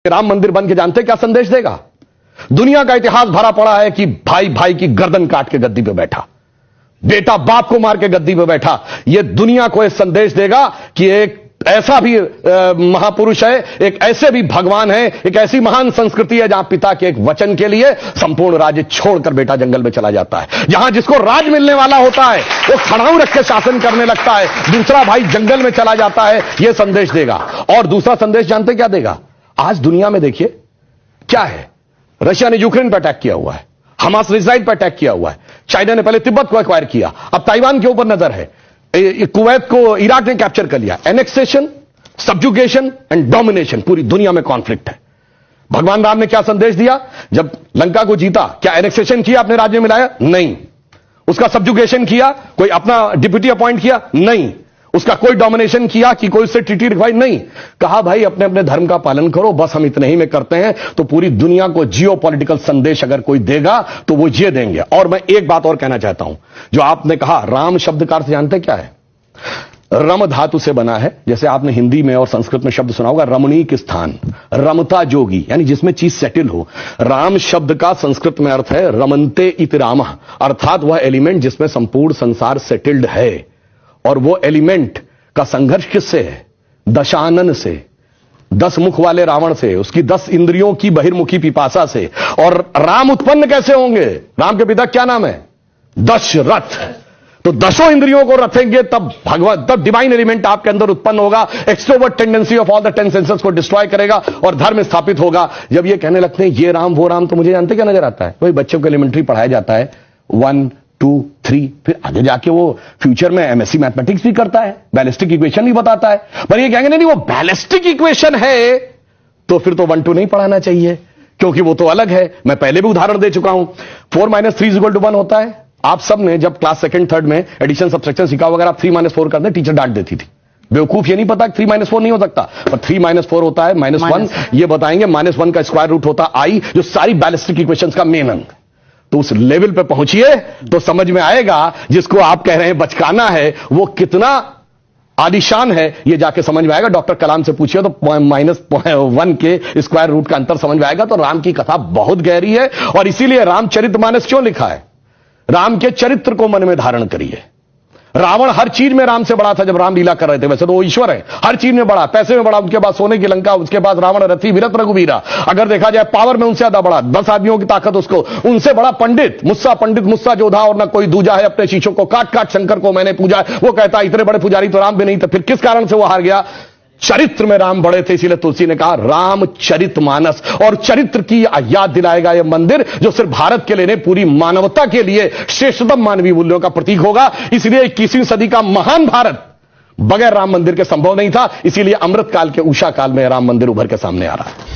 राम मंदिर बन के जानते क्या संदेश देगा? दुनिया का इतिहास भरा पड़ा है कि भाई भाई की गर्दन काट के गद्दी पे बैठा, बेटा बाप को मार के गद्दी पे बैठा। यह दुनिया को एक संदेश देगा कि एक ऐसा भी महापुरुष है, एक ऐसे भी भगवान है, एक ऐसी महान संस्कृति है जहां पिता के एक वचन के लिए संपूर्ण राज्य छोड़कर बेटा जंगल में चला जाता है। जहां जिसको राज मिलने वाला होता है वो खड़ाऊ रख के शासन करने लगता है, दूसरा भाई जंगल में चला जाता है। यह संदेश देगा। और दूसरा संदेश जानते क्या देगा? आज दुनिया में देखिए क्या है, रशिया ने यूक्रेन पर अटैक किया हुआ है, हमास ने इजराइल पर अटैक किया हुआ है, चाइना ने पहले तिब्बत को एक्वायर किया, अब ताइवान के ऊपर नजर है, कुवैत को इराक ने कैप्चर कर लिया। एनेक्सेशन, सब्जुगेशन एंड डोमिनेशन, पूरी दुनिया में कॉन्फ्लिक्ट है। भगवान राम ने क्या संदेश दिया? जब लंका को जीता, क्या एनेक्सेशन किया, अपने राज्य में लाया? नहीं। उसका सब्जुगेशन किया, कोई अपना डिप्यूटी अपॉइंट किया? नहीं। उसका कोई डोमिनेशन किया कि कोई उससे ट्रीटी रखवाई? नहीं। कहा भाई अपने अपने धर्म का पालन करो, बस हम इतने ही में करते हैं। तो पूरी दुनिया को जियोपॉलिटिकल संदेश अगर कोई देगा तो वो ये देंगे। और मैं एक बात और कहना चाहता हूं, जो आपने कहा राम शब्द का अर्थ जानते क्या है? रम धातु से बना है। जैसे आपने हिंदी में और संस्कृत में शब्द सुना होगा रमणीक स्थान, रमता जोगी, यानी जिसमें चीज सेटल हो। राम शब्द का संस्कृत में अर्थ है रमन्ते इति रामः, अर्थात वह एलिमेंट जिसमें संपूर्ण संसार सेटल्ड है। और वो एलिमेंट का संघर्ष किससे है? दशानन से, 10 मुख वाले रावण से, उसकी 10 इंद्रियों की बहिर्मुखी पिपासा से। और राम उत्पन्न कैसे होंगे? राम के पिता क्या नाम है? दशरथ। तो 10 इंद्रियों को रखेंगे तब डिवाइन एलिमेंट आपके अंदर उत्पन्न होगा। Extrovert tendency of all the 10 senses को डिस्ट्रॉय करेगा और धर्म स्थापित होगा। जब ये कहने लगते हैं ये राम वो राम, तो मुझे जानते क्या नजर आता है? वही बच्चों को एलिमेंट्री पढ़ाया जाता है 1 2 3, फिर आगे जाके वो फ्यूचर में एमएससी मैथमेटिक्स भी करता है, बैलिस्टिक इक्वेशन भी बताता है। पर ये कहेंगे नहीं वो बैलिस्टिक इक्वेशन है, तो फिर तो 1 2 नहीं पढ़ाना चाहिए, क्योंकि वो तो अलग है। मैं पहले भी उदाहरण दे चुका हूं। 4 - 3 = 1 होता है। आप सब ने जब क्लास 2nd 3rd में एडिशन सब्ट्रैक्शन सीखा वगैरह, आप 3 - 4 कर दे, टीचर डांट देती थी। बेवकूफ ये नहीं पता 3 - 4 नहीं हो सकता, पर 3 - 4 होता है -1। ये बताएंगे -1 का स्क्वायर रूट होता है i, जो सारी बैलिस्टिक इक्वेशंस का मेन अंग। तो उस लेवल पे पहुंचिए तो समझ में आएगा जिसको आप कह रहे हैं बचकाना है वो कितना आलीशान है, ये जाके समझ में आएगा। डॉक्टर कलाम से पूछिए तो -1 के स्क्वायर रूट का अंतर समझ में आएगा। तो राम की कथा बहुत गहरी है और इसीलिए रामचरितमानस क्यों लिखा है? राम के चरित्र को मन में धारण करिए। रावण हर चीज में राम से बड़ा था जब राम लीला कर रहे थे। वैसे तो वो ईश्वर है, हर चीज में बड़ा, पैसे में बड़ा, उनके पास सोने की लंका, उसके पास रावण रथी वीरत रघुवीरा। अगर देखा जाए पावर में उनसे ज्यादा बड़ा, 10 आदमियों की ताकत उसको, उनसे बड़ा पंडित मुस्सा जोधा और ना कोई दूजा है। अपने शिष्यों को काट काट शंकर को मैंने पूजा। वो कहता इतने बड़े पुजारी तो राम भी नहीं थे। फिर किस कारण से वो हार गया? चरित्र में राम बड़े थे, इसीलिए तुलसी ने कहा रामचरितमानस। और चरित्र की याद दिलाएगा यह मंदिर, जो सिर्फ भारत के लिए नहीं पूरी मानवता के लिए श्रेष्ठतम मानवीय मूल्यों का प्रतीक होगा। इसलिए 21वीं सदी का महान भारत बगैर राम मंदिर के संभव नहीं था। इसीलिए अमृत काल के उषा काल में राम मंदिर उभर के सामने आ रहा है।